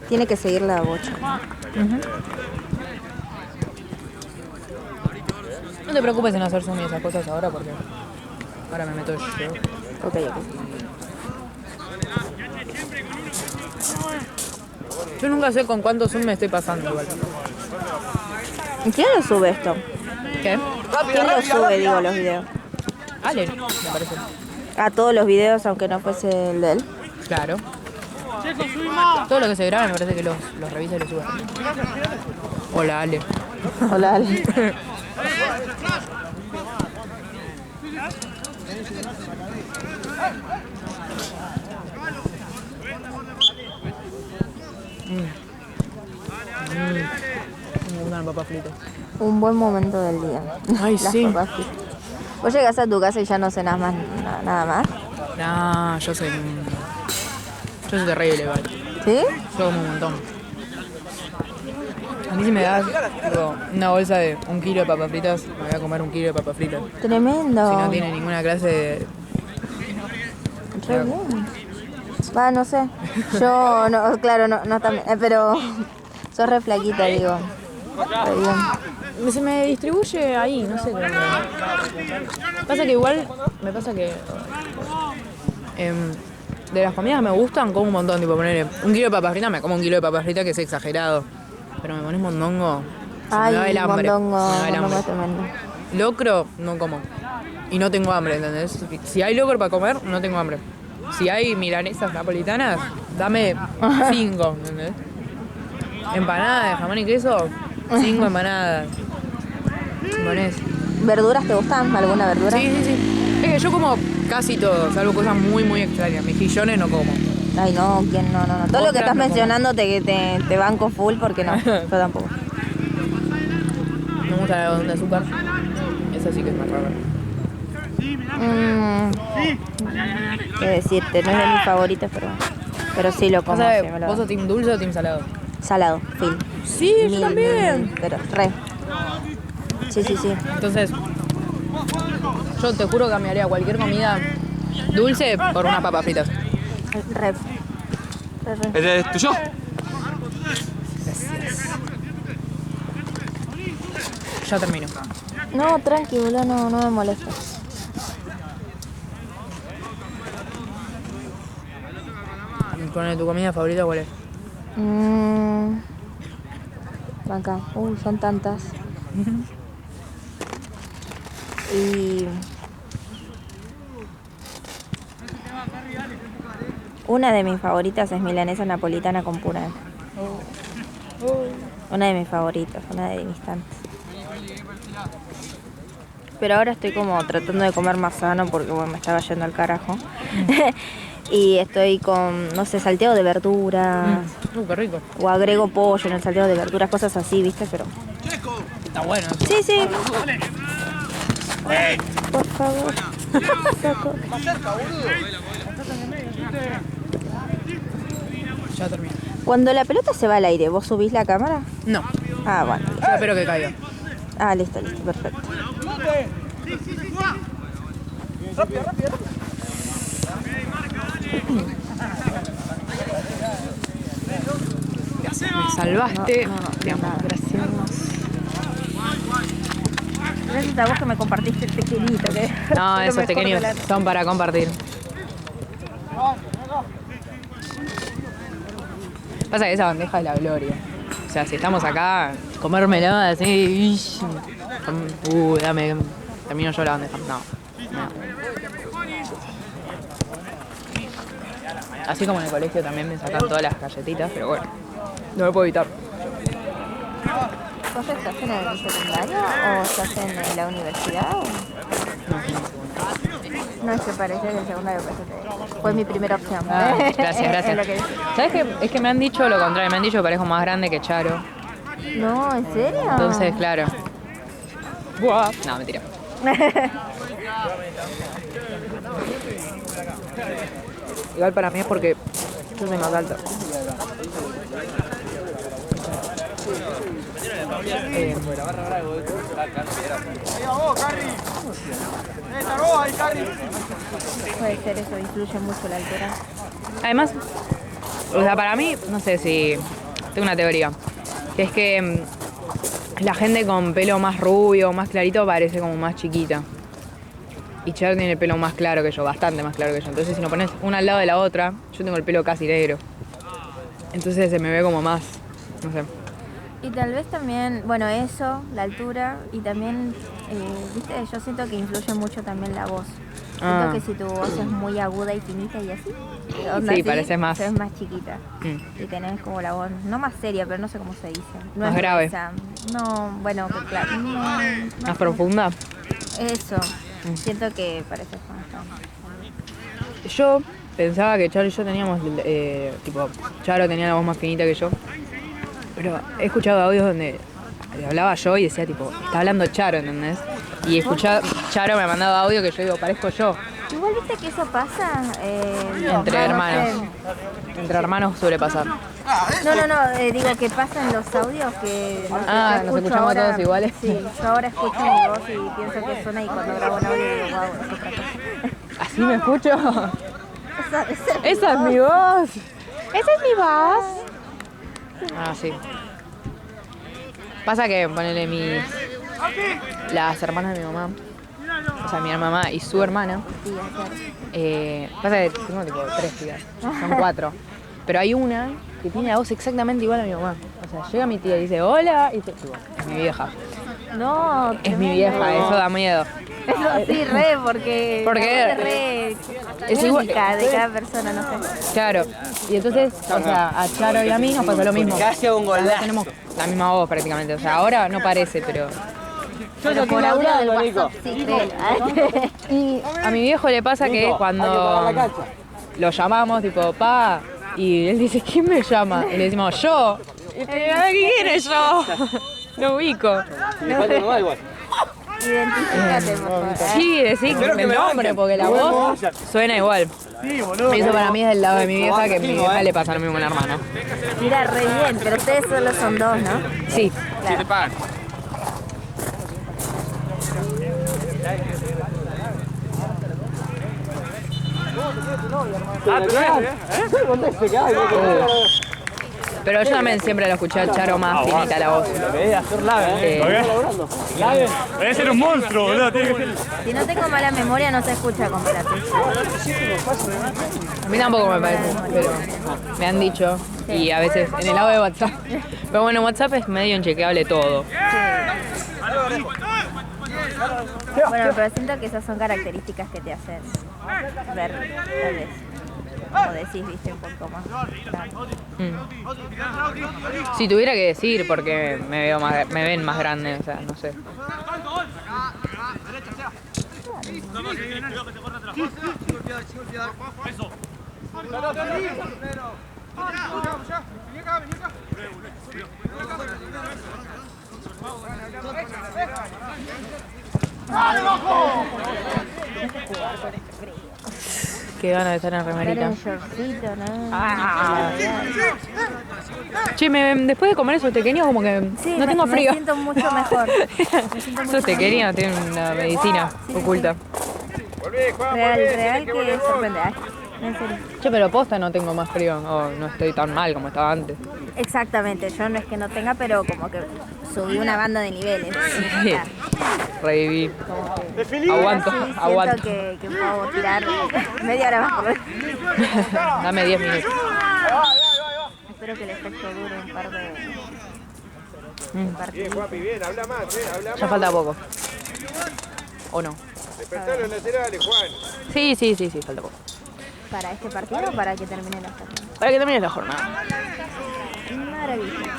Tiene que seguir la bocha. No te preocupes en hacer zoom y esas cosas ahora porque ahora me meto yo. Ok. Yo nunca sé con cuánto zoom me estoy pasando igual. ¿Quién lo sube esto? ¿Qué? ¿Quién lo sube, digo, los videos? Ale, me parece. A todos los videos, aunque no fuese el de él. Claro. Todo lo que se graba me parece que los revisa y los sube. Hola, Ale. Hola, Ale. Me gustan las papas fritas. Un buen momento del día. Ay, Las sí. papas fritas. Vos llegás a tu casa y ya no cenás más nada más. No, yo soy terrible igual. ¿Sí? Yo como un montón. A mí si me das tipo, una bolsa de 1 kilo de papas fritas, me voy a comer 1 kilo de papas fritas. Tremendo. Si no tiene ninguna clase de... Re bien. Va, no sé. Yo, no, claro, no también. Pero sos re flaquita, digo. Re bien. Se me distribuye ahí, no sé qué onda. Pasa que igual, me pasa que... de las comidas que me gustan, como un montón. Tipo, poner 1 kilo de papas fritas, me como 1 kilo de papas fritas, que es exagerado. Pero me pones mondongo, se me va el hambre. Mondongo, Se me va el hambre. mondongo es tremendo. Locro, no como. Y no tengo hambre, ¿entendés? Si hay locro para comer, no tengo hambre. Si hay milanesas napolitanas, dame 5, ¿entendés? Empanadas de jamón y queso, 5 empanadas. ¿Ponés? ¿Verduras te gustan? ¿Alguna verdura? Sí. Es que yo como casi todo, salvo cosas muy, muy extrañas. Mejillones no como. Ay, no, ¿quién no? Todo lo que Ostras, estás no mencionando te banco full porque no. Yo tampoco. Me gusta el algodón de azúcar. Esa sí que es más rara. Qué decirte, no es de mis favoritos, pero sí lo como. Sí, ¿Vos sos team dulce o team salado? Salado, Phil. Sí, yo también. Pero re. Sí. Entonces, yo te juro que cambiaría cualquier comida dulce por unas papas fritas. Re. ¿Ese es tuyo? Ya termino. No, tranqui, boludo, no me molesta. ¿Con tu comida favorita cuál es? Acá. Son tantas. Y una de mis favoritas es milanesa napolitana con puré. Una de mis favoritas, una de mis tantas. Pero ahora estoy como tratando de comer más sano porque bueno, me estaba yendo al carajo. Y estoy con, no sé, salteado de verduras. Qué rico. O agrego pollo en el salteado de verduras, cosas así, ¿viste? Pero... Está bueno eso. Sí. Por favor. Saco. Ya termino. Cuando la pelota se va al aire, ¿vos subís la cámara? No, Ah, bueno. yo espero que caiga. Ah, listo, perfecto. Rápido. Me salvaste. Gracias. Gracias a vos que me compartiste el pequeñito. No, esos pequeños son para compartir. Pasa que esa bandeja es la gloria. O sea, si estamos acá, comérmelo así. Dame. Termino yo la bandeja. No. Así como en el colegio también me sacan todas las galletitas, pero bueno, no lo puedo evitar. ¿Vos estás en el secundario o estás en la universidad? No, es que parecía que el secundario fue mi primera opción. Gracias. Es lo que dice. ¿Sabes qué? Es que me han dicho lo contrario, me han dicho que parezco más grande que Charo. No, ¿en serio? Entonces, claro. No, mentira. Igual para mí es porque yo soy más alta. Puede ser eso, influye mucho la altura. Además, o sea, para mí, no sé si tengo una teoría, que es que la gente con pelo más rubio, más clarito, parece como más chiquita. Y Charo tiene el pelo más claro que yo, bastante más claro que yo. Entonces, si nos pones una al lado de la otra, yo tengo el pelo casi negro. Entonces se me ve como más, no sé. Y tal vez también, bueno, eso, la altura, y también, viste, yo siento que influye mucho también la voz. Siento que si tu voz es muy aguda y finita y así, onda Sí, así, pareces más. sos más chiquita. Y tenés como la voz, no más seria, pero no sé cómo se dice. No Más es grave. gruesa. No, bueno, que claro. No, Más profunda. Eso, siento que pareces más. Yo pensaba que Charo y yo teníamos, tipo, Charo tenía la voz más finita que yo. Pero he escuchado audios donde le hablaba yo y decía, tipo, está hablando Charo, ¿entendés? Y escuchaba, Charo me ha mandado audio que yo digo, parezco yo. Igual viste que eso pasa Entre hermanos. Entre hermanos suele pasar. No, digo que pasa en los audios que no sé, yo Nos escucho escuchamos ahora, todos iguales. Sí, yo ahora escucho mi voz y pienso que suena y cuando grabo un audio digo, wow, es otra cosa. ¿Así me escucho? Esa Esa es mi voz. Esa es mi voz. Ah, sí. Pasa que, ponele las hermanas de mi mamá, o sea, mi mamá y su hermana, pasa que tengo tipo 3 tías, son 4, pero hay una que tiene la voz exactamente igual a mi mamá. O sea, llega mi tía y dice, hola, y dice, tipo, es mi vieja. No, Es mi vieja, eso da miedo. Eso sí, porque es igual única de cada persona, no sé. Claro, y entonces, o sea, a Charo y a mí nos pasó lo mismo. Tenemos la misma voz prácticamente, o sea, ahora no parece, pero Por audio del WhatsApp, sí, créelo. Y a mi viejo le pasa que cuando lo llamamos, tipo, pa, y él dice, ¿quién me llama? Y le decimos, yo. Y dice, ¿quién es yo? No ubico. Identifícate, por favor. Sí, decir el nombre, porque la voz suena igual. Y eso para mí es del lado de mi vieja, que a mi vieja le pasa lo mismo a la hermana. Mira, re bien, pero ustedes solo son 2, ¿no? Sí. Si te pagan. Pero yo también siempre lo escuché a Charo más finita la voz. Debe ser un monstruo, boludo. Tiene que ser. Si no tengo mala memoria, no se escucha con Pilates. A mí tampoco me parece, pero me han dicho. Y a veces en el lado de WhatsApp. Pero bueno, WhatsApp es medio inchequeable todo. Bueno, pero siento que esas son características que te hacen ver, tal vez. Como decís, viste, un poco más. Claro. Si tuviera que decir, porque me ven más grande, o sea, no sé. Qué ganas de estar en Estar remerita. en shortcito, ¿no? Che, después de comer esos pequeños como que Sí, no tengo frío. Me siento mucho mejor. Esos pequeños tienen una medicina oculta. Real que sorprende. Ay, en serio. Che, pero posta no tengo más frío, o no estoy tan mal como estaba antes. Exactamente, yo no es que no tenga, pero como que subí una banda de niveles. Sí. Reviví. Aguanto, Sí, aguanto. siento que puedo tirar media hora más por vez. Dame 10 minutos. Espero que el efecto dure un par de Bien, Guapi, bien. Habla más, habla más. Ya falta poco. ¿O no? Despertá los laterales, Juan. Sí, falta poco. ¿Para este partido o para que termine la jornada? Para que termine la jornada. Maravilloso.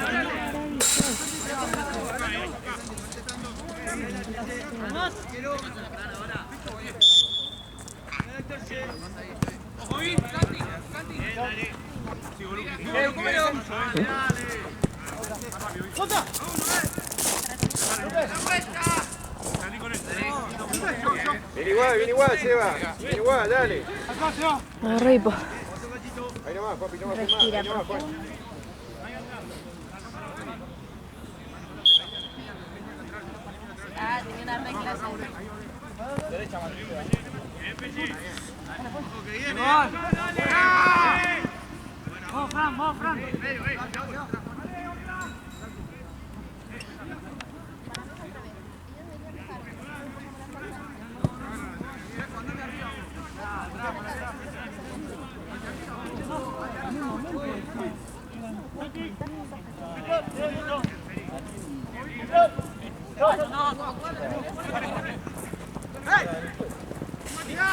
Bien igual, Seba. Bien igual, dale. Agarré hipo. Ahí nomás, papi, no más. Respira, Ahí nomás, por Juan. favor. tenía una reclase. Derecha, Matrícula. Vamos, Fran.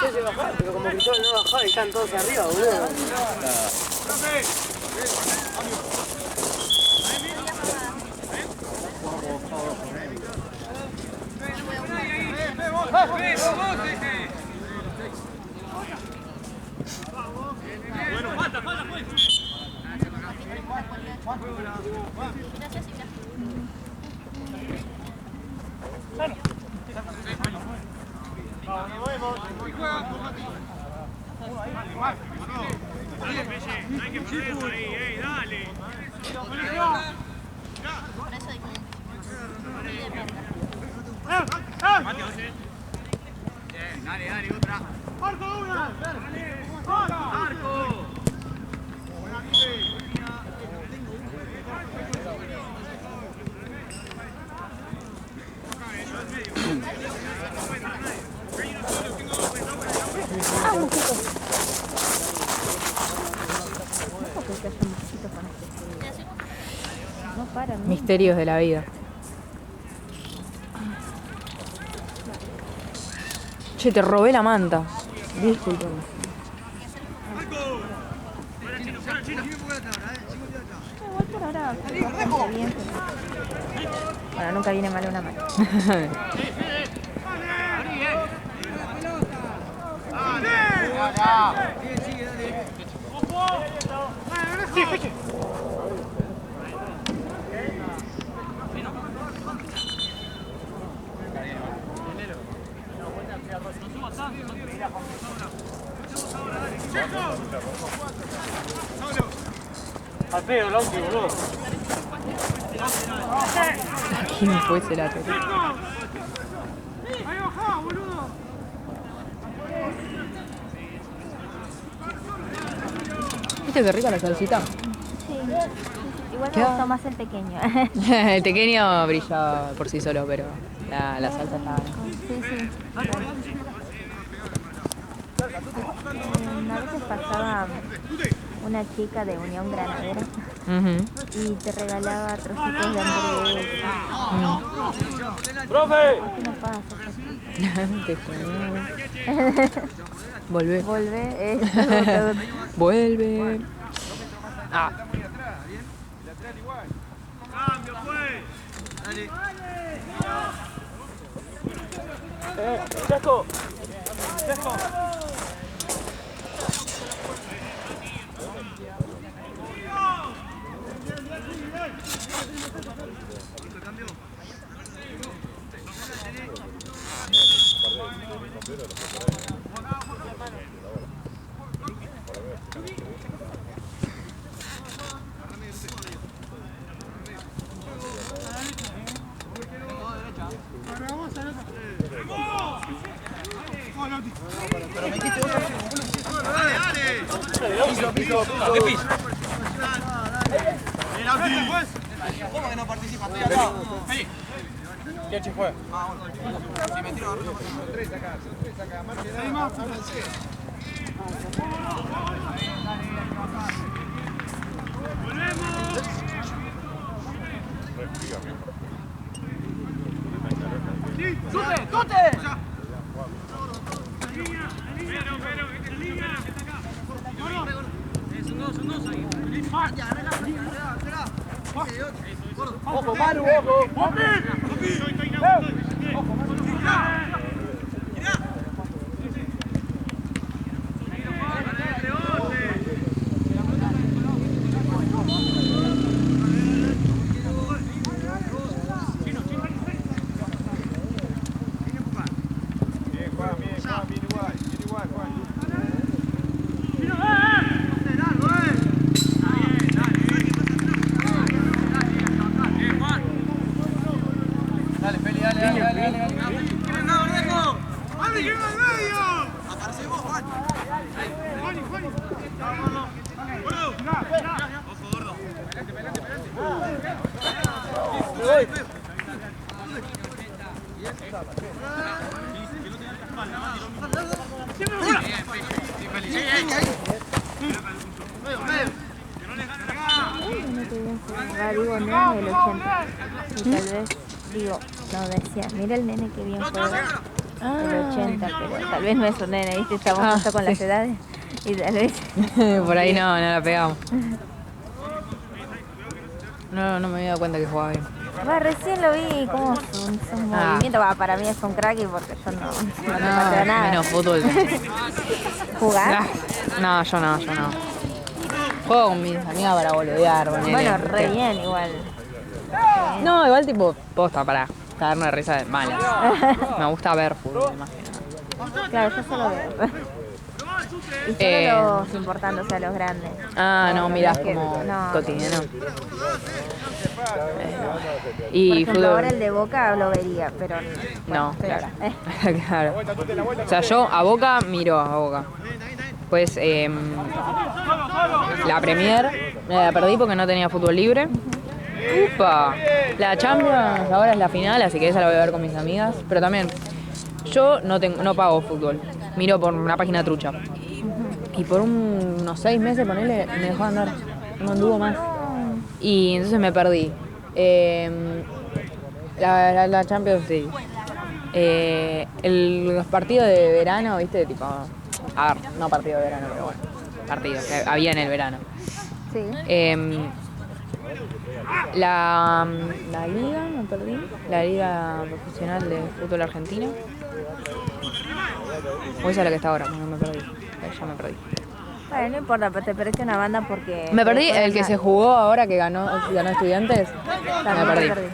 Se bajaba, pero como Cristóbal no bajaba y están todos arriba, boludo. Dale, otra. ¡Marco, una! ¡Marco! No paran. Misterios de la vida. Che, te robé la manta. Disculpame. Igual por ahora bastante bien. Bueno, nunca viene mal una mano. Al pedo, Lauti, boludo. Aquí me fue ese lato. ¡Ahí bajá, boludo! ¿Viste qué rica la salsita? Sí. Igual me ¿Qué? gustó más el pequeño. El pequeño brilla por sí solo, pero la salsa está... Sí, sí. A veces pasaba una chica de Unión Granadera y te regalaba trocitos de hamburguesa. ¡Profe! ¿Qué no pasa? Qué genial. Volvé. Volvé. Vuelve. Ah. ¡Cambio, pues! Dale. ¡Chasco! ¿Cómo que no participa? Estoy al lado. ¿Quién se fue? Si me tiro arriba, Son tres acá. Más que nada. ¡Tute! ¡Tute! ¡Ojo, Manu, ojo! Bien, Juan, bien igual, Juan. Dale, Feli, dale. Digo, no, del 80. Y tal vez, digo, no decía, mira el nene que bien juega. Del 80, pero tal vez no es un nene, ¿viste? Estamos justo con las edades. Y tal vez. Por ahí no la pegamos. No me había dado cuenta que jugaba bien. Va, recién lo vi, como son movimientos. Va, para mí es un crack y porque yo no te pateo nada. Menos fútbol. ¿Jugás? No, yo no. Juego con mis amigas para boludear. Bueno, re bien igual. No, igual tipo posta para cagarme de risa de mala. Me gusta ver fútbol más que nada. Claro, yo solo veo. Y solo los importantes, o sea, los grandes. Ah, no, mirás que, como no, cotidiano. Por Y ejemplo, fútbol. ahora el de Boca lo vería, pero No, pero claro. ahora, Claro. O sea, yo a Boca miro a Boca. Pues la Premier me la perdí porque no tenía fútbol libre. Upa. La Champions ahora es la final, así que esa la voy a ver con mis amigas. Pero también, yo no pago fútbol. Miro por una página trucha. Y por unos 6 meses, ponele, me dejó de andar. No anduvo más. Y entonces me perdí. La Champions, sí. Los partidos de verano, viste, tipo... A ver, no partido de verano, pero bueno. Partidos que había en el verano. sí. La liga, me perdí. La liga profesional de fútbol argentino. O esa es la que está ahora, no me perdí. Ya me perdí. Bueno, no importa, pero te perdiste una banda porque... Me perdí el que se jugó ahora que ganó Estudiantes. También Me te perdí.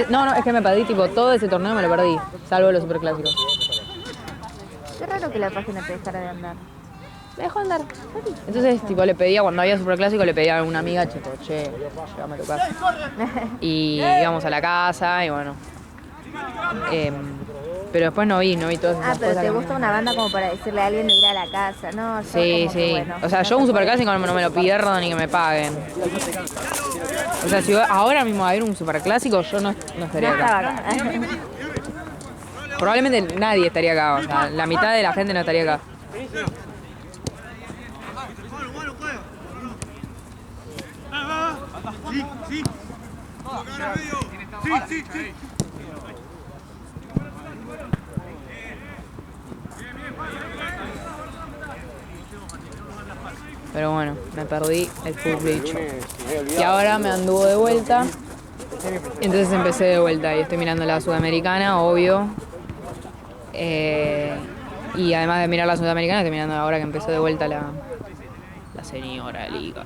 No, es que me perdí, tipo, todo ese torneo me lo perdí. Salvo los superclásicos. Qué raro que la página te dejara de andar. Me dejó andar. Entonces, tipo, le pedía, cuando había superclásico, le pedía a una amiga, tipo, che, llévame a tu casa. Y íbamos a la casa y bueno. Pero después no vi todas esas Pero cosas. te gusta una banda como para decirle a alguien de ir a la casa, ¿no? Yo Sí, como que, sí. bueno, O sea, no yo un se puede. superclásico no me lo pierdo ni que me paguen. O sea, si ahora mismo va a haber un superclásico, yo no estaría No estaba acá. acá. Probablemente nadie estaría acá. O sea, la mitad de la gente no estaría acá. Sí. Pero bueno, me perdí el fútbol. Y ahora me anduvo de vuelta. Entonces empecé de vuelta y estoy mirando la Sudamericana, obvio. Y además de mirar la Sudamericana, estoy mirando ahora que empezó de vuelta la señora Liga.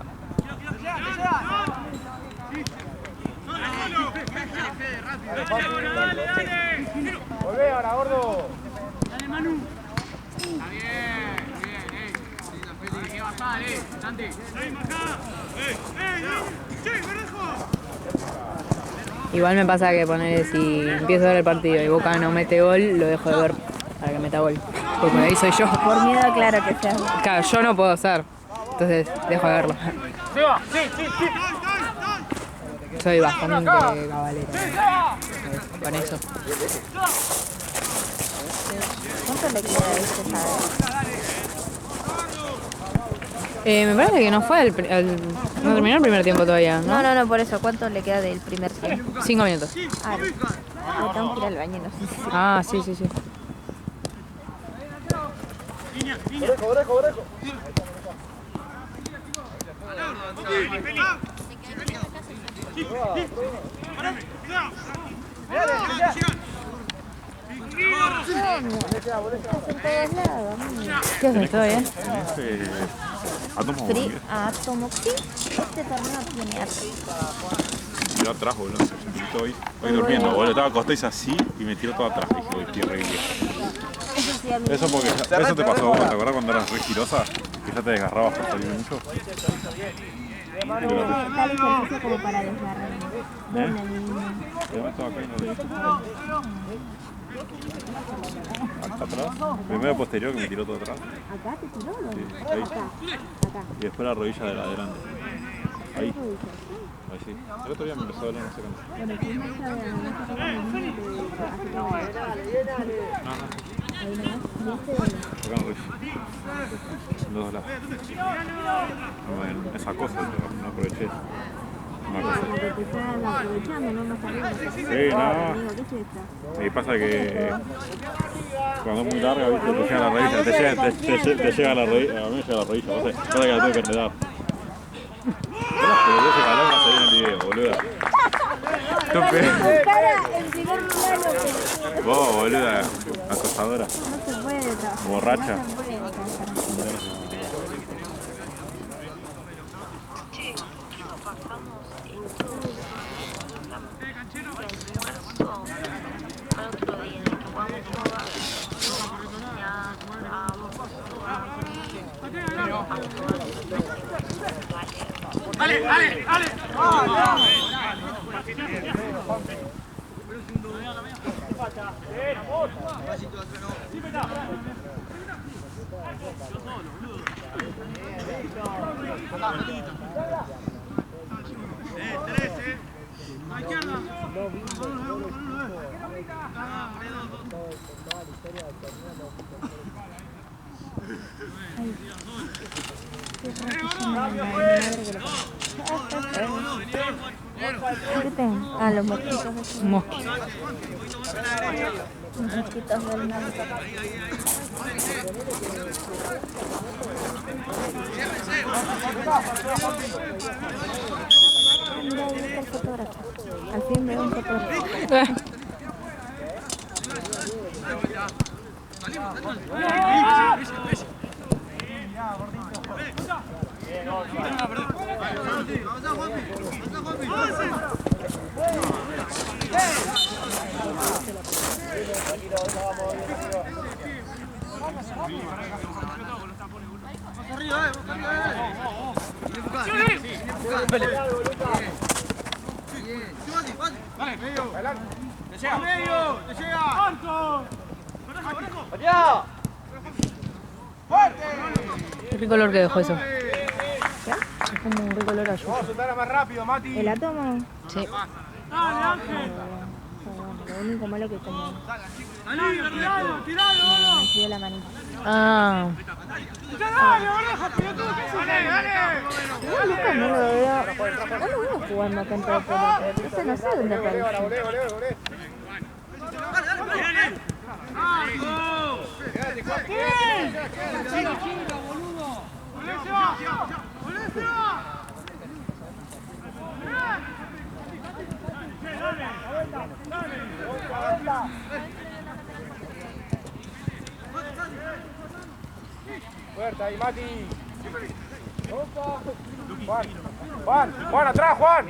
Volvé ahora, gordo. Dale, Manu. Está bien, Qué bajada, Santi. Igual me pasa que poner si empiezo a ver el partido y Boca no mete gol, lo dejo de ver para que meta gol. Porque ahí soy yo. Por miedo, claro que sea. Claro, yo no puedo hacer. Entonces dejo de verlo. Sí. Soy bastante cabalera con eso. ¿Cuánto le queda a este sábado? Me parece que no fue no terminó el primer tiempo todavía, ¿no? No, por eso. ¿Cuánto le queda del primer tiempo? 5 minutos. Ah, no. Tengo que ir al baño, no sé si... Ah, sí. Orejo. ¿Qué haces? ¿Todo bien? Átomo. Sí, este torneo tiene arte. Tiró atrás, boludo. Hoy durmiendo, boludo. Estaba acostado así y me tiró todo atrás. Dije, estoy re viejo. Eso sí, a mí. Eso te pasó, ¿te acordás cuando eras re girosa? Que ya te desgarrabas por salir mucho. Tal ejercicio como para desgarrarme. Yo estaba acá y no lo hice. Atrás. Primero posterior que me tiró todo atrás. ¿Acá te tiró? ¿No? Sí, ahí. Acá. Y después la rodilla de la adelante. Ahí. Ahí sí. El otro día me empezó a doler, no sé cómo. Bueno, que una llave de la mesa con el niño que hace todo. No, no. Ahí nomás. Y este Acá en la rodilla. En los dos lados. Bueno, esa cosa no aproveché. Una cosa. como que te están aprovechando, no más arriba. Sí, no. Amigo, ¿qué es esto? Y pasa que cuando es muy larga, viste, te llega a la rodilla, te llega a la rodilla, a mí me llega a la rodilla, pasa que la tengo que enredar. Pero ese calor va a salir en el video, boluda. Tu cara en primer plano. Vos, boluda, acosadora. No se puede trabajar. Borracha. No se puede trabajar. ¡Ale, ale, ale! A la izquierda. ¿Qué tengo? Ah, los mosquitos. Mosqui. Los mosquitos del mar. Mira, ahí está el fotógrafo. Al fin veo un fotógrafo. Qué rico olor que dejó eso. Es como un rico olor a yuyo. Más rápido, Mati. ¿El átomo? Sí. Dale, Ángel. Lo único malo que como Tiralo, tiralo. me frío la manita. Ah. Dale, oreja, pelotudo. Dale, dale. No, Lucas no lo veo. No lo veo jugando acá en todo el pelota. Entonces no sé dónde aparece. Fuerza ahí, Mati. Juan, atrás, Juan.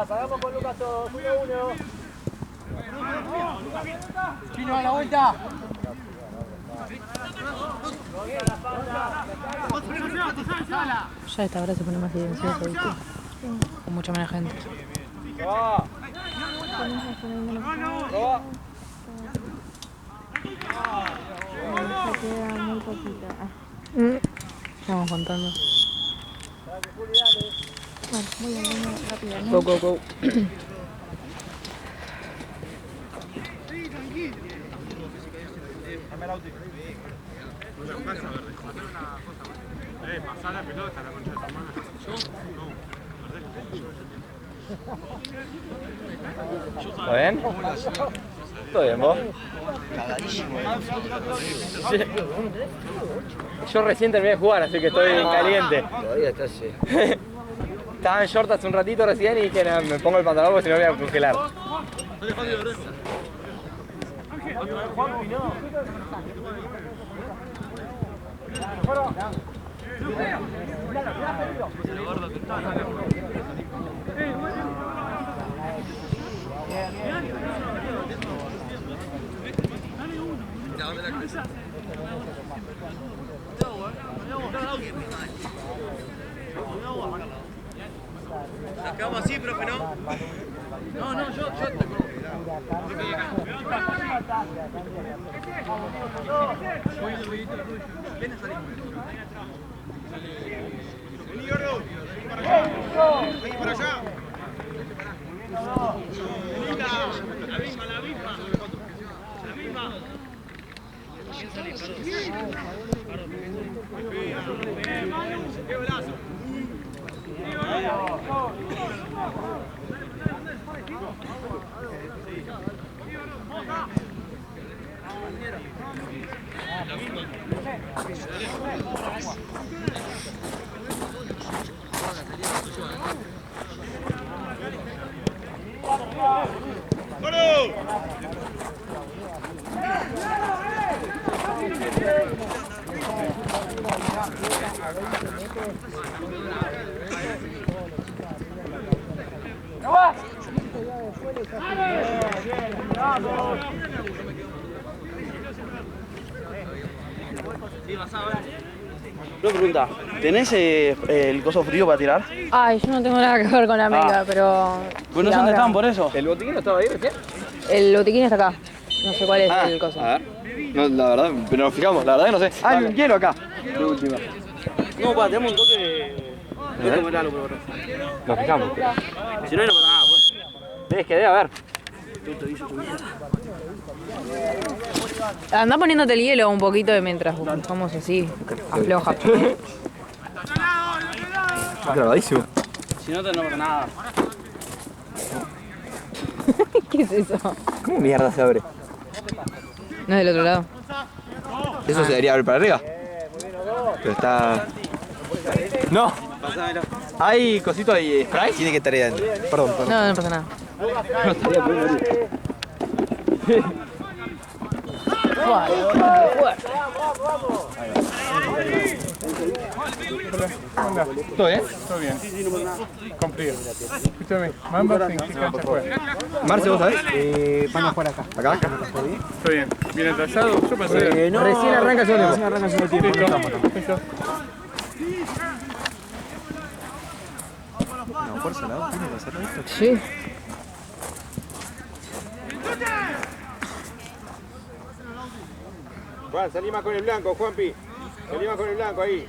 Hagamos con Lucas todos, 1-1. Chino a la vuelta. Ya a esta hora se pone más silencioso, ¿viste? Con mucha menos gente. Ya queda muy poquito. Estamos contando. Bueno, muy bien, rápidamente. Go, go, go. Pasá la pelota, la concha de tu madre. ¿Está bien? ¿Todo bien, vos? Yo recién terminé de jugar, así que estoy caliente. Todavía está así. Estaba en short hace un ratito recién y dije, no, me pongo el pantalón porque si no me voy a congelar. Nos quedamos así, profe, ¿no? No, yo te Vení para allá. La misma. ¡Qué golazo! Una pregunta, ¿tenés el coso frío para tirar? Ay, yo no tengo nada que ver con América, pero... Pues no sé dónde estaban por eso. ¿El botiquín no estaba ahí recién? El botiquín está acá. No sé cuál es el coso. A ver. No, la verdad, pero nos fijamos, la verdad que no sé. Ah, hay un hielo acá. De última. No, tenemos un toque... No tomo algo, por favor. Nos fijamos. Si no, no pasa nada, pues. Ves que debe haber. Andá poniéndote el hielo un poquito de mientras buscamos así. Afloja. Grabadísimo. Si no, no pasa nada. ¿Qué es eso? ¿Cómo mierda se abre? No es del otro lado. Eso se debería abrir para arriba. Pero está... ¡No! Pásamelo. ¿Hay cosito ahí, spray? Tiene que estar ahí adentro. Perdón. No pasa nada. No estaría por abrir. ¿Todo bien? Todo bien. Con frío. Escúchame, Mamba, ¿en qué cancha juega? Marce, ¿vos sabés? Van a jugar acá. ¿Acá? Estoy bien. ¿Bien atrasado? Yo pasé. No, recién arranca el segundo tiempo. Recién arranca el segundo tiempo. Listo. No, fuerza, la tiene que hacerlo esto. Sí. Juan, salí más con el blanco, Juanpi. Salí más con el blanco ahí.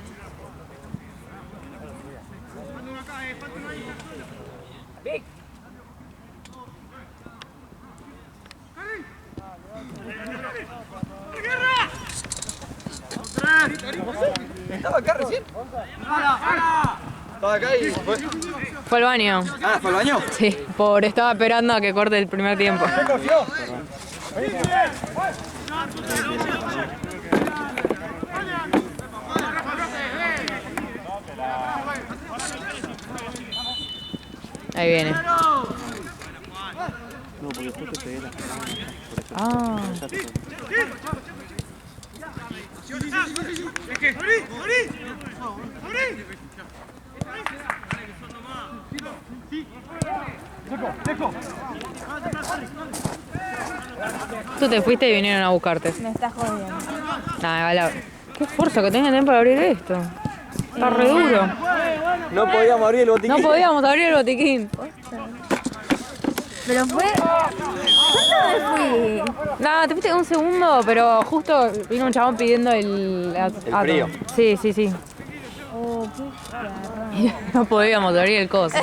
¿Estaba acá recién? Estaba acá y fue... Fue al baño. Ah, ¿fue al baño? Sí, estaba esperando a que corte el primer tiempo. Ahí viene. No, porque justo pegué la... Ah. Tú te fuiste y vinieron a buscarte. Me estás jodiendo. Nah, qué fuerza que tenía para abrir esto. Está re duro. No podíamos abrir el botiquín. No podíamos abrir el botiquín. Pero fue... ¿Cuándo me fui? Nada, te fuiste un segundo, pero justo vino un chabón pidiendo el frío. Sí, sí, sí. Oh, qué charrón. No podíamos abrir el coso.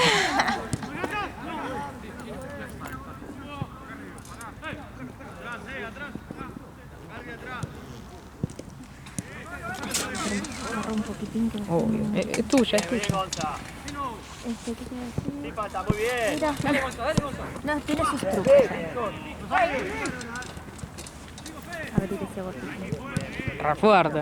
Un poquitín que... Obvio. Es tuya, es tuya. ¿qué te iba a decir? Sí, pasa, muy bien. Mira, no, tiene sus trucos. Abrir ese botiquín. Re fuerte.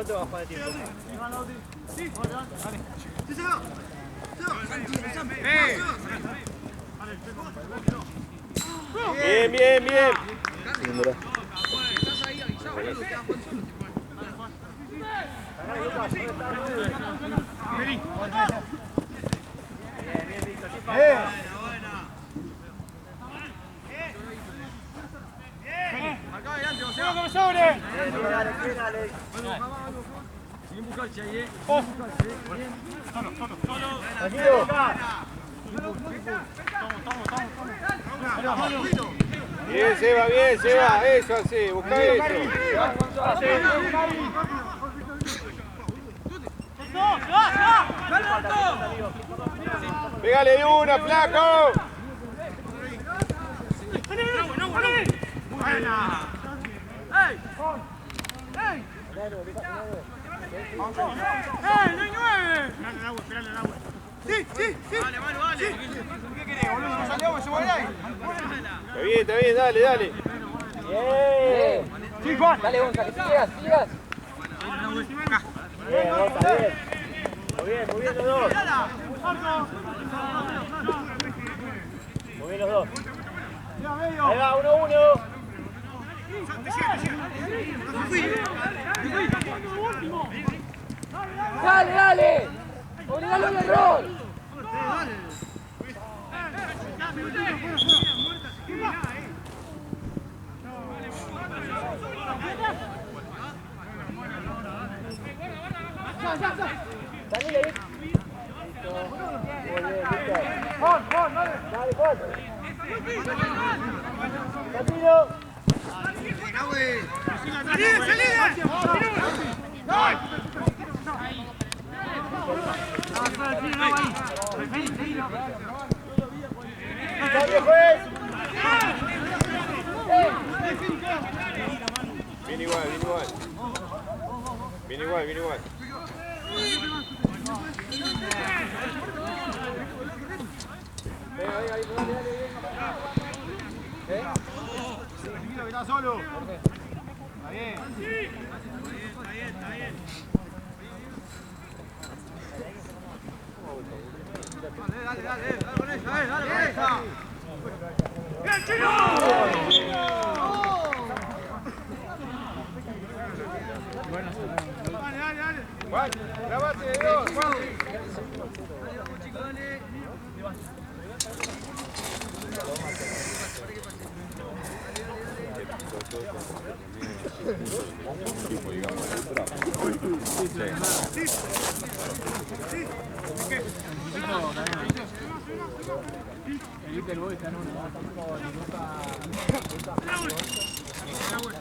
¿Cuánto va a jugar de tiempo? Bien, bien, bien. Acá adelante, José. ¡Que me sobre! Bien, Seba, eso así, busca eso. Pégale de una, flaco. Está bien, dale. Sí, Juan. Dale, Gonzalo, sigas. Muy bien los dos. Muy bien los dos. Ahí va, 1-1. Dale. Obligalo al error. Viene igual. Tranquilo, que está solo. Está bien. Dale con esa, ¡bien, Chino! Dale. Juan, grabate de dos, Juan.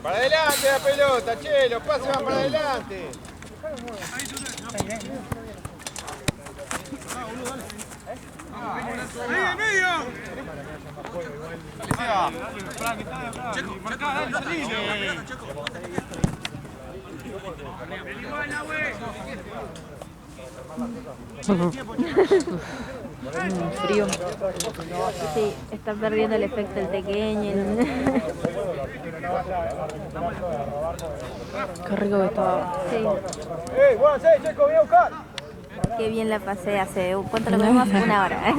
Para adelante la pelota, che, los pases van para adelante. ¡Ahí en medio! Checo, marcá, dale, salí. Frío. Sí, está perdiendo el efecto del pequeño. Qué rico que estaba. Sí. ¡Buenas, Checo, voy a buscar! Qué bien la pasé hace... ¿Cuánto lo comimos? 1 hora.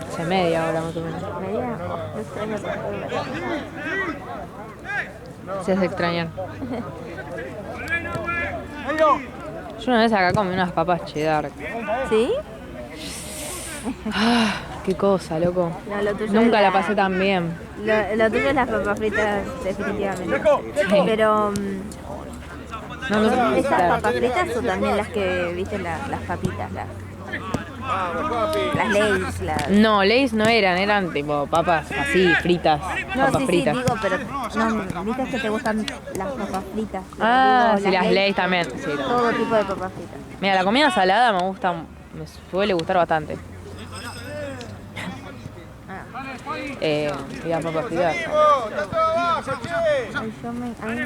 Hace media hora más o menos. ¿Media? No sé. Se hace extrañar. Yo una vez acá comí unas papas cheddar. ¿Sí? Ah, qué cosa, loco. No, lo tuyo Nunca es la pasé tan bien. Lo tuyo es las papas fritas, definitivamente. Sí. Pero... No, ¿esas papas fritas o también las que, viste, las papitas? Las Lay's, No, Lay's no eran tipo papas así, fritas. No, papas sí, fritas. digo, pero no, viste que te gustan las papas fritas. Ah, Digo, sí, las Lay's también. Sí, todo tipo de papas fritas. mira, la comida salada me suele gustar bastante. Y las papas fritas. Ay, a mí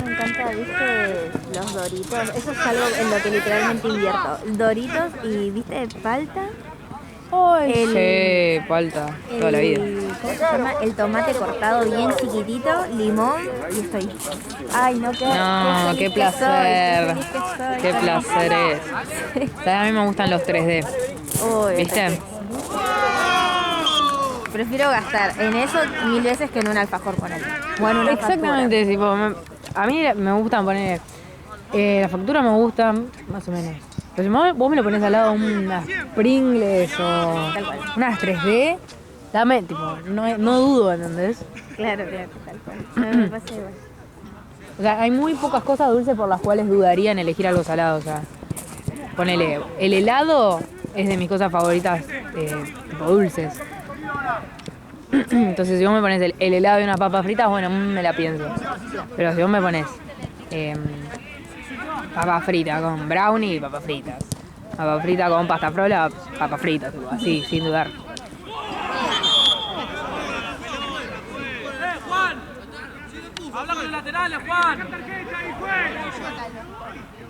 me encanta, viste, los Doritos. Eso es algo en lo que literalmente invierto. Doritos y, viste, palta Ay, sí, falta toda la vida. ¿Cómo se llama? El tomate cortado bien chiquitito, limón y estoy. Ay, no, No, qué placer. Qué placer es. ¿Sabes? A mí me gustan los 3D. Uy, ¿Viste? prefiero gastar en eso 1000 veces que en un alfajor con él. O en una Exactamente, tipo, a mí me gustan poner. La factura me gusta más o menos. Pero si vos me lo pones al lado de unas Pringles o unas 3D, dame, tipo, no dudo, ¿entendés? Claro, tal cual. Me pasa igual. O sea, hay muy pocas cosas dulces por las cuales dudaría en elegir algo salado. O sea, ponele, el helado es de mis cosas favoritas, tipo dulces. Entonces, si vos me pones el helado y unas papas fritas, bueno, me la pienso. Pero si vos me pones papas fritas con brownie y papas fritas, papas fritas con pasta frola, papas fritas, así, sin dudar. Juan! ¡Habla con los laterales, Juan!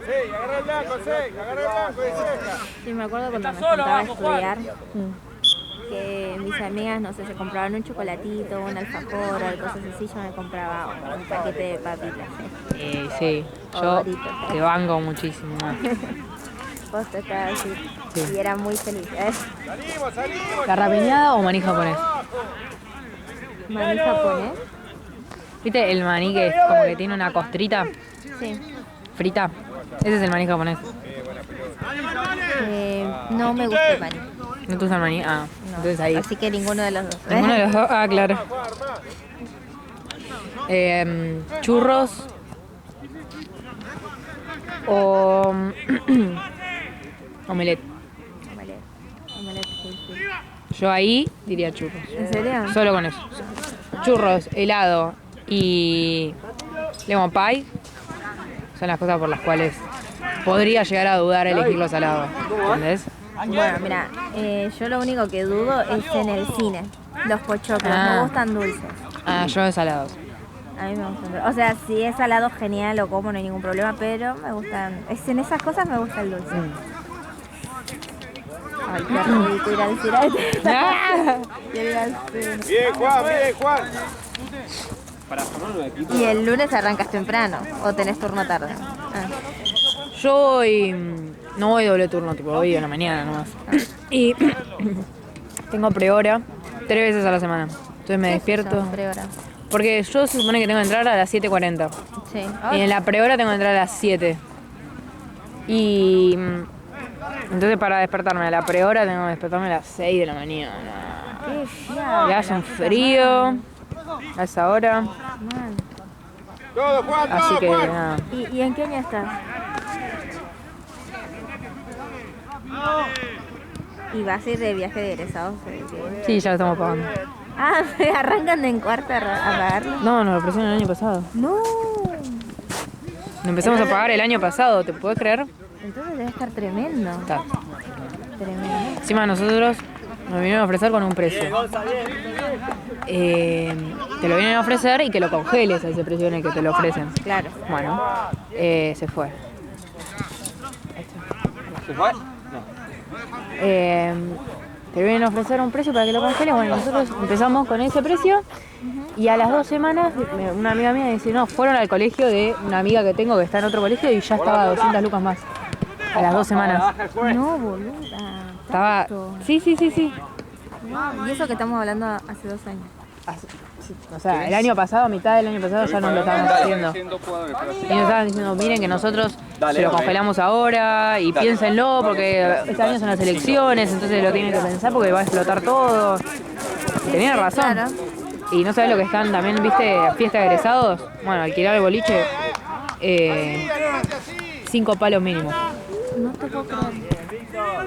Sí, agarra el blanco, sí, agarra el blanco y seca. Sí, me acuerdo cuando me juntaba a estudiar que mis amigas, no sé, se compraban un chocolatito, un alfajor o algo así, yo me compraba un paquete de papitas. Sí, yo Favorito. te banco muchísimo más. Vos te estabas así Sí. y era muy feliz. Salimos. ¿Garrapiñada o maní japonés? Maní japonés. ¿Viste el maní que es como que tiene una costrita Sí. frita? Ese es el maní japonés. No me gusta el maní. ¿No te gusta el maní? Ah, No. entonces ahí. Así que ninguno de los dos. ¿Ninguno de los dos? Ah, claro. Churros o omelette. Omelette, sí. Yo ahí diría churros. ¿En serio? Solo con eso. Churros, helado y lemon pie son las cosas por las cuales podría llegar a dudar elegir los salados. ¿Entendés? Bueno, mira, yo lo único que dudo es en el cine. Los pochoclos, Ah. me gustan dulces. Ah, yo de salados. A mí me gustan dulces. O sea, si es salado, genial, lo como, no hay ningún problema, pero me gustan. En esas cosas me gusta el dulce. Ay, qué ridículo ir al cine. Ah. Ir al cine. Bien, Juan, bien, Juan. Y el lunes arrancas temprano, o tenés turno tarde. Ah. Yo voy, no voy doble turno, tipo voy a la mañana nomás. Y tengo prehora 3 veces a la semana. Entonces me despierto. Son 3 horas. Porque yo se supone que tengo que entrar a las 7:40. Sí. Y en la prehora tengo que entrar a las 7. Y entonces para despertarme a la prehora tengo que despertarme a las 6 de la mañana. Qué fiado. Ya hace un frío a esa hora. Mal. Todo, Juan, Así todo, que Juan. nada. ¿Y en qué año estás? ¿Y vas a ir de viaje de egresados? Sí, ya lo estamos pagando. Ah, arrancan en cuarta a pagarlo. No, nos lo ofrecieron el año pasado. No. Lo empezamos a pagar el año pasado, ¿te puedes creer? Entonces debe estar tremendo. Está. Tremendo. Encima nosotros nos vinieron a ofrecer con un precio. Te lo vienen a ofrecer y que lo congeles a ese precio en el que te lo ofrecen. Claro. Bueno, se fue. ¿Se fue? Te vienen a ofrecer un precio para que lo congeles. Bueno, nosotros empezamos con ese precio y a las 2 semanas una amiga mía dice, no, fueron al colegio de una amiga que tengo que está en otro colegio y ya estaba 200 lucas más. A las 2 semanas. No, boluda. Estaba... tanto. Sí. No, y eso que estamos hablando hace 2 años. O sea, el año pasado, a mitad del año pasado ya nos lo estábamos haciendo. Y nos estaban diciendo, miren que nosotros se lo congelamos ahora y piénsenlo porque este año son las elecciones, entonces lo tienen que pensar porque va a explotar todo. Y tenían razón. Claro. Y no sabes lo que están también, viste, fiesta de egresados. Bueno, alquilar el boliche, 5 palos mínimo. No te puedo creer.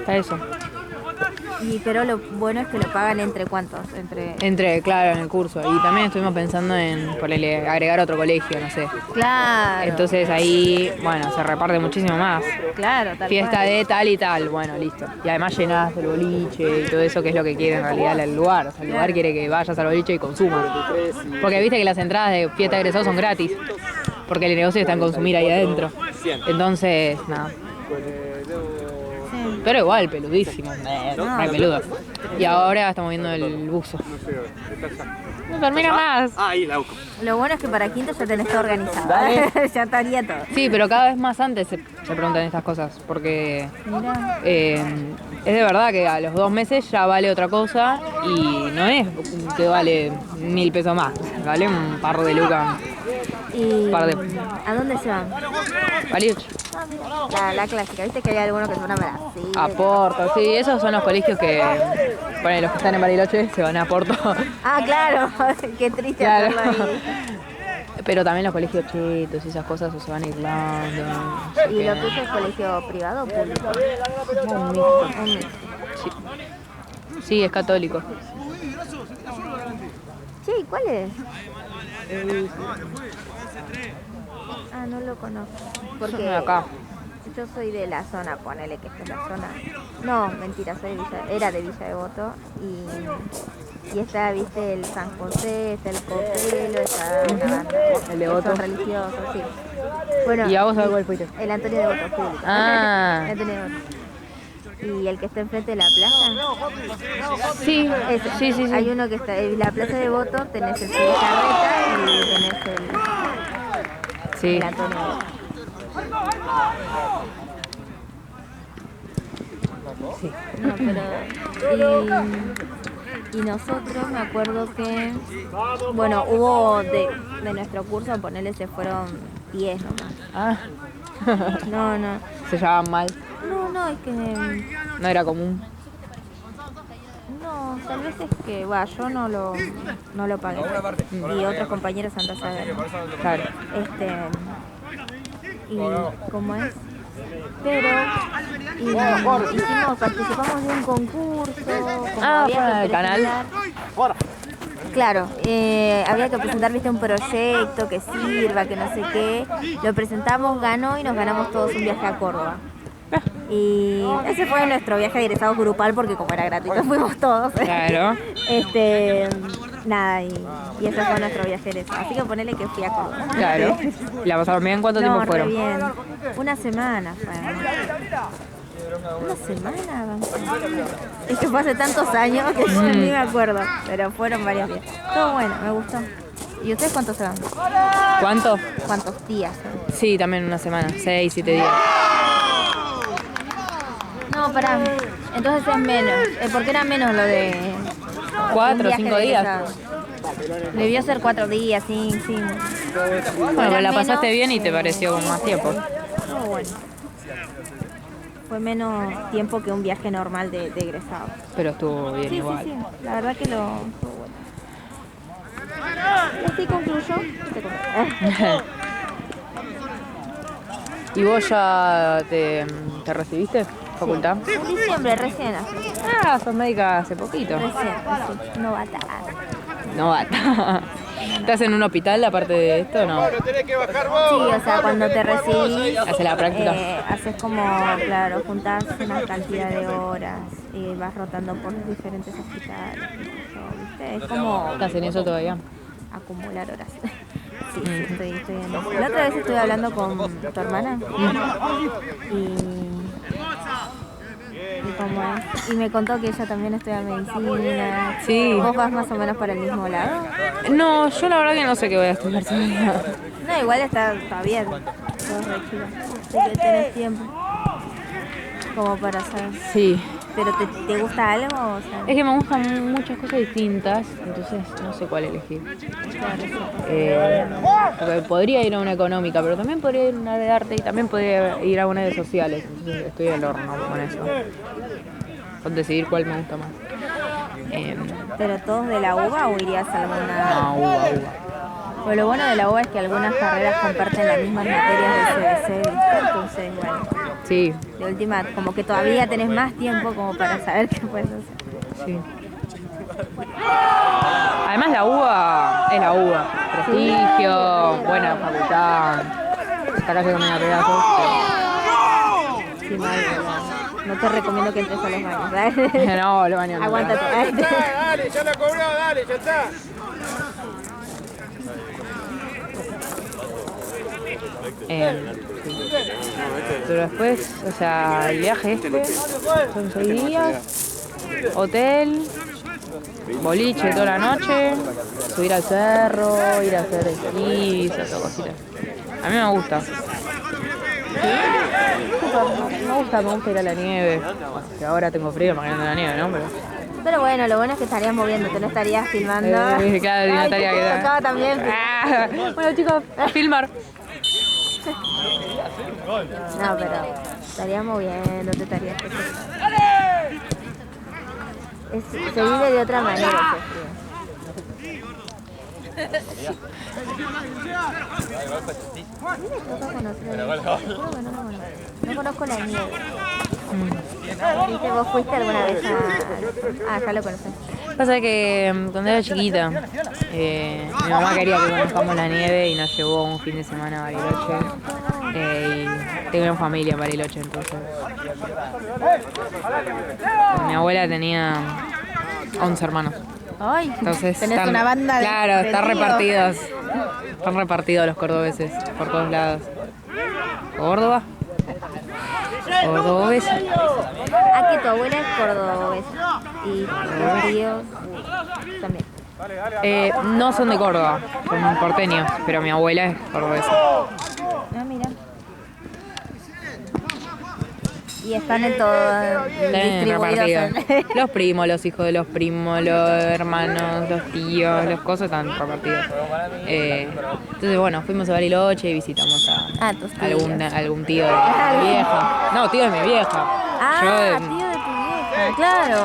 Está eso. Pero lo bueno es que lo pagan entre cuántos, Entre, claro, en el curso. Y también estuvimos pensando en ponerle, agregar otro colegio, no sé. Claro. Entonces ahí, bueno, se reparte muchísimo más. Claro, tal Fiesta cual. de tal y tal, bueno, listo. Y además llenás el boliche y todo eso que es lo que quiere en realidad el lugar. O sea, el lugar quiere que vayas al boliche y consumas. Porque viste que las entradas de fiesta de egresados son gratis. Porque el negocio está en consumir ahí adentro. Entonces, nada. Sí. Pero igual, peludísimo. Re peludo. Y ahora estamos viendo el buzo. No termina más. Ahí la busco. Lo bueno es que para quinto ya tenés todo organizado. Ya estaría todo. Sí, pero cada vez más antes se preguntan estas cosas. Porque Mirá. es de verdad que a los 2 meses ya vale otra cosa. Y no es que vale 1.000 pesos más. Vale un par de lucas. ¿Y Par de- a dónde se van? Bariloche. La clásica, viste que hay algunos que se van a Brasil. A Porto, sí, esos son los colegios que, bueno, los que están en Bariloche se van a Porto. Ah, claro, qué triste Claro. hacerlo ahí. Pero también los colegios chetos y esas cosas o se van a Irlanda. no sé ¿Y qué. lo tuyo es colegio privado o público? Un mixto. Un mixto. Sí, es católico. Che, ¿y cuál es? Ah, no lo conozco. Porque de acá. yo soy de la zona, ponele que esta es la zona. No, mentira, era de Villa Devoto y está, viste, el San José, está el Coquelo, está El Devoto. son religiosos, sí. Bueno, ¿Y a vos a cuál fuiste? el Antonio Devoto público. Ah. El Antonio Devoto. ¿Y el que está enfrente de la plaza? Sí, Ese. sí. Hay uno que está en la plaza de Devoto, tenés el de Carreta y tenés Sí. el Antonio Devoto. Sí. No, pero... Y nosotros, me acuerdo que... Bueno, hubo de nuestro curso, ponele, se fueron 10 nomás. Ah. No, no. Se llevaban mal. No, es que... No era común. No, tal vez es que, yo no lo pagué. Y otros compañeros han de saber. Claro. Y ¿cómo es? Pero participamos de un concurso. Como había que ¿el canal? presentar- Claro, había que presentar, viste, un proyecto que sirva, que no sé qué. Lo presentamos, ganó y nos ganamos todos un viaje a Córdoba. Y ese fue nuestro viaje de egresados grupal porque como era gratuito fuimos todos. Claro. Nada, y ese fue nuestro viaje de egresados. Así que ponele que fui a Córdoba. Claro. ¿Y la pasaron bien? ¿Cuánto tiempo Re fueron? bien. Una semana fue. ¿Una semana? Es que fue hace tantos años que yo ni me acuerdo. Pero fueron varios días. Todo bueno, me gustó. ¿Y ustedes cuántos se van? ¿Cuánto? ¿Cuántos días? Sí, también una semana. 6, 7 días. No, pará. Entonces es menos. ¿Por qué era menos lo de 4 un o viaje 5 de días. egresados? Debió ser 4 días, sí. Bueno, pero la pasaste bien y te pareció con más tiempo. Oh, bueno. Fue menos tiempo que un viaje normal de egresados. Pero estuvo bien Sí, igual. sí. La verdad que estuvo bueno. Y así concluyó. ¿Y vos ya te recibiste? ¿Facultad? En diciembre, recién así. Ah, sos médica hace poquito. Recién, novata. Novata. ¿Estás en un hospital aparte de esto o no? Sí, o sea, cuando te recibís, ¿Haces la práctica? haces como, claro, juntás una cantidad de horas y vas rotando por diferentes hospitales. ¿Viste? Es como ¿Estás en eso todavía? acumular horas. Sí, estoy en eso. La otra vez estuve hablando con tu hermana y me contó que ella también estudia medicina. Sí. ¿Vos vas más o menos para el mismo lado? No, yo la verdad que no sé qué voy a estudiar todavía. No, igual está bien. Sos re chica. Así que tenés tiempo como para saber. Sí. ¿Pero te gusta algo? O sea, Es que me gustan muchas cosas distintas, entonces no sé cuál elegir. Porque podría ir a una económica, pero también podría ir a una de arte y también podría ir a una de sociales. Entonces estoy al horno con eso. Con decidir cuál me gusta más. ¿Pero todos de la UBA o irías a alguna? No, uva. Pues lo bueno de la UBA es que algunas carreras comparten las mismas materias del CBC, ¿viste? Entonces, bueno, Sí, de última, como que todavía tenés más tiempo como para saber qué puedes hacer. sí. Además la uva es la uva. Prestigio, buena facultad. Está casi con una pedazos. Sí, mal, no te recomiendo que entres a los baños, ¿verdad? No, lo baño. Aguántate. Dale, ya la cobró, dale, ya está. Sí. Pero después, o sea, el viaje son 6 días, hotel, boliche toda la noche, subir al cerro, ir a hacer esquí, esas cositas. A mí me gusta. Me gusta ir a la nieve. Bueno, que ahora tengo frío, imaginando la nieve, ¿no? Pero bueno, lo bueno es que estarías moviéndote, no estarías filmando. Claro, no estaría que acá también. Bueno, chicos, a filmar. No, pero estarías moviéndote, estarías... Se vive de otra manera ese frío. No conozco la nieve. ¿Viste? ¿Vos fuiste alguna vez a... ya lo conocés. Pasa que cuando era chiquita, mi mamá quería que conozcamos la nieve y nos llevó un fin de semana a Bariloche. Y tengo una familia en Bariloche, entonces. Mi abuela tenía 11 hermanos. Ay, entonces tenés una banda de... Claro, están repartidos los cordobeses por todos lados. ¿Córdoba? Cordobesa. Ah, que tu abuela es cordobesa. Y tus tíos también. No son de Córdoba, son porteños, pero mi abuela es cordobesa. Ah, mira. Y están en todo distribuidos. Los primos, los hijos de los primos, los hermanos, los tíos, los cosas están repartidos. Entonces, bueno, fuimos a Bariloche y visitamos a algún tío de mi vieja. No, tío de mi vieja. Ah, tío de tu vieja, claro.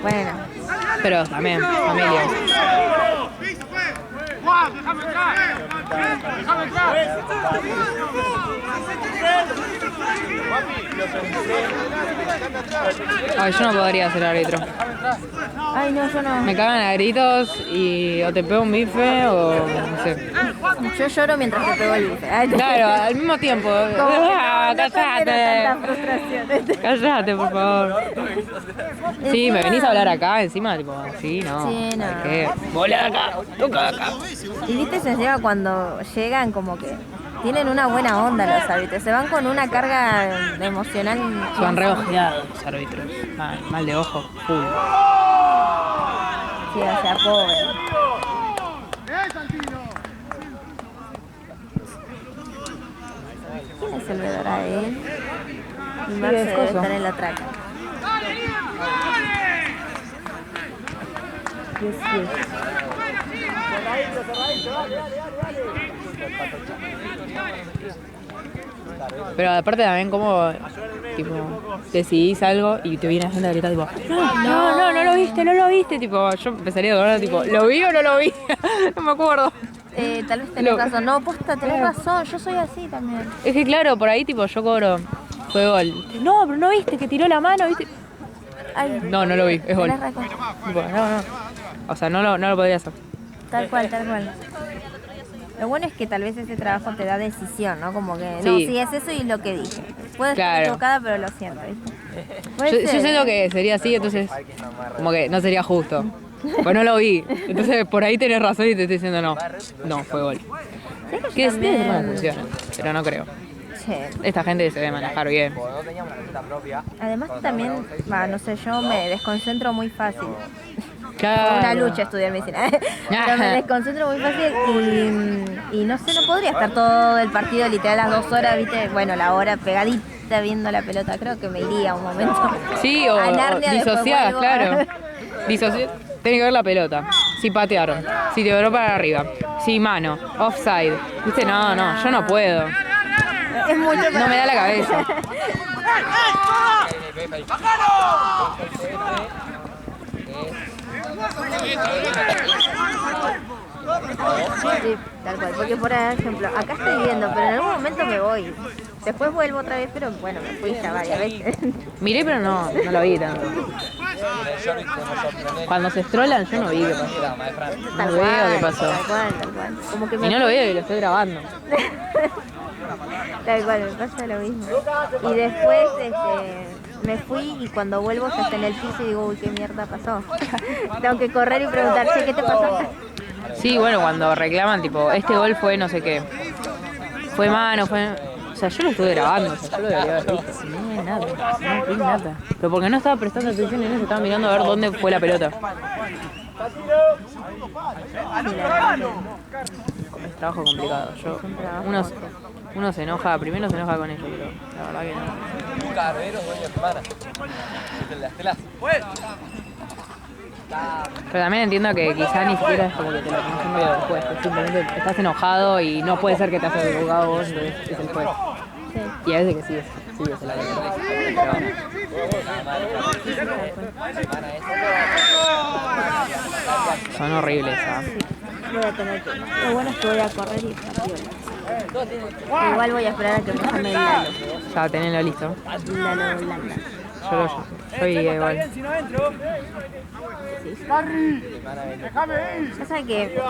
Bueno. Pero también, familia. ¡Déjame entrar! ¡Déjame entrar! Ay, yo no podría ser árbitro. Ay, no, yo no. Me cagan a gritos y o te pego un bife o no sé. Yo lloro mientras te pego el bife. Ay, claro, al mismo tiempo. Cállate. Cállate, por favor. Sí, me venís a hablar acá encima, tipo, sí, no. Sí, no. ¿Qué? Volá de acá, toca de acá. Y viste, se lleva cuando llegan como que tienen una buena onda los árbitros, se van con una carga emocional. Son re ojeados los árbitros, mal de ojo, full. Sí, o sea, pobre. ¿Quién es el vedor a él? Y Marce debe estar en la traca. Yes, yes. Pero aparte también como tipo decidís algo y te viene gente a gritar tipo no lo viste, tipo yo empezaría a dudar tipo ¿lo vi o no lo vi? No me acuerdo. Tal vez tenés razón, no, posta, tenés razón, yo soy así también. Es que claro, por ahí tipo yo cobro, fue gol. No, pero no viste que tiró la mano, ¿viste? Ay, no lo vi, es gol. Tipo, no. O sea, no lo podría hacer. Tal cual. Lo bueno es que tal vez ese trabajo te da decisión, ¿no? Como que, sí. No, sí, es eso y lo que dije. Puedo estar equivocada, pero lo siento, ¿viste? Yo sé lo que sería así, entonces como que no sería justo. Pues no lo vi. Entonces por ahí tenés razón y te estoy diciendo no, fue gol. Que es una función, pero no creo. Sí. Esta gente se debe manejar bien. Además también, no sé, yo me desconcentro muy fácil. Claro. Una lucha estudiar medicina. Pero me desconcentro muy fácil y no sé, no podría estar todo el partido literal las 2 horas, ¿viste? Bueno, la hora pegadita viendo la pelota, creo que me iría un momento. Sí, o disociadas, claro. Tenés que ver la pelota. Si patearon, si te voló para arriba, si mano, offside. ¿Viste? No, yo no puedo. Es mucho no me da la cabeza. Sí, tal cual, porque por ejemplo, acá estoy viendo, pero en algún momento me voy. Después vuelvo otra vez, pero bueno, me fui ya varias veces. Miré, pero no lo vi tanto. Cuando se estrolan, yo no vi qué pasó. No veo qué pasó. Tal cual. Como que y no lo veo y lo estoy grabando. Tal cual, me pasa lo mismo. Y después me fui y cuando vuelvo ya está en el piso y digo, uy, qué mierda pasó. Tengo que correr y preguntar, ¿qué te pasó? Sí, bueno, cuando reclaman, tipo, este gol fue no sé qué. Fue mano, fue... O sea, yo lo estuve grabando, o sea, yo lo debería haber visto. No vi nada, no vi nada. Pero porque no estaba prestando atención en eso, estaba mirando a ver dónde fue la pelota. Es trabajo complicado. Uno se enoja, primero se enoja con ellos, pero la verdad que no. Un carrero, doña hermana. De las telas. Pero también entiendo que quizá ni siquiera es como que te lo conocen medio del juez, que simplemente estás enojado y no puede ser que te hayas equivocado vos, entonces es el juez. Sí. Y a veces que sí es el árbitro. Son horribles, ¿sabes? Voy a tener que... Lo bueno es que voy a correr y está piola. Igual voy a esperar a que me llame el Lalo. Ya tenelo listo. Lalo Holanda. Yo iría igual. Pasa que...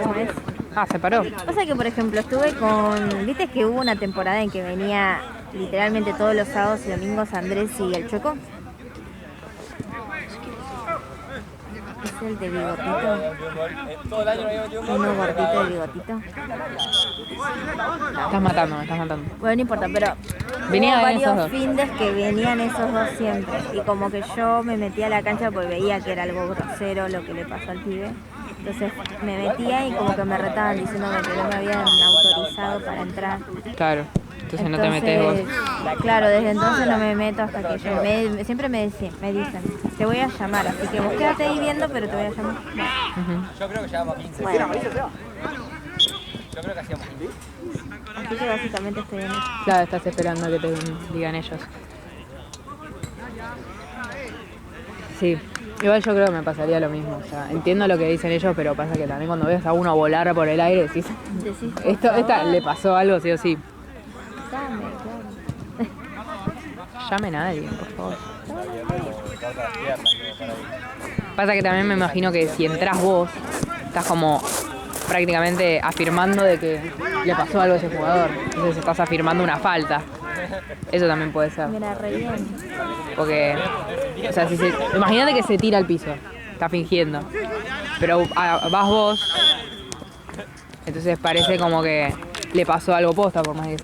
¿Cómo es? Ah, se paró. Pasa que, por ejemplo, estuve con... ¿Viste que hubo una temporada en que venía literalmente todos los sábados y domingos Andrés y el Chueco? ¿Es el de bigotito? ¿Uno gordito de bigotito? Me estás matando. Bueno, no importa, pero Venía hubo en esos varios dos. findes que venían esos dos siempre. Y como que yo me metía a la cancha porque veía que era algo grosero lo que le pasó al pibe. Entonces me metía y como que me retaban diciéndome que no me habían autorizado para entrar. Claro. Entonces no te metes vos. Claro, desde entonces no me meto hasta que yo... siempre me dicen, te voy a llamar, así que vos quédate ahí viendo, pero te voy a llamar. Yo creo que llevamos 15. Bueno, Yo creo que hacíamos 15. así que básicamente estoy en eso. Claro, estás esperando que te digan ellos. Sí. Igual yo creo que me pasaría lo mismo. O sea, entiendo lo que dicen ellos, pero pasa que también cuando ves a uno volar por el aire decís, Decís, esta le pasó algo sí o sí. dame, claro. Llamen a alguien, por favor. Pasa que también me imagino que si entras vos, estás como prácticamente afirmando de que le pasó algo a ese jugador. Entonces estás afirmando una falta. Eso también puede ser. Mira, re bien. Porque, o sea, imagínate que se tira al piso, está fingiendo. Pero vas vos, entonces parece como que le pasó algo posta, por más que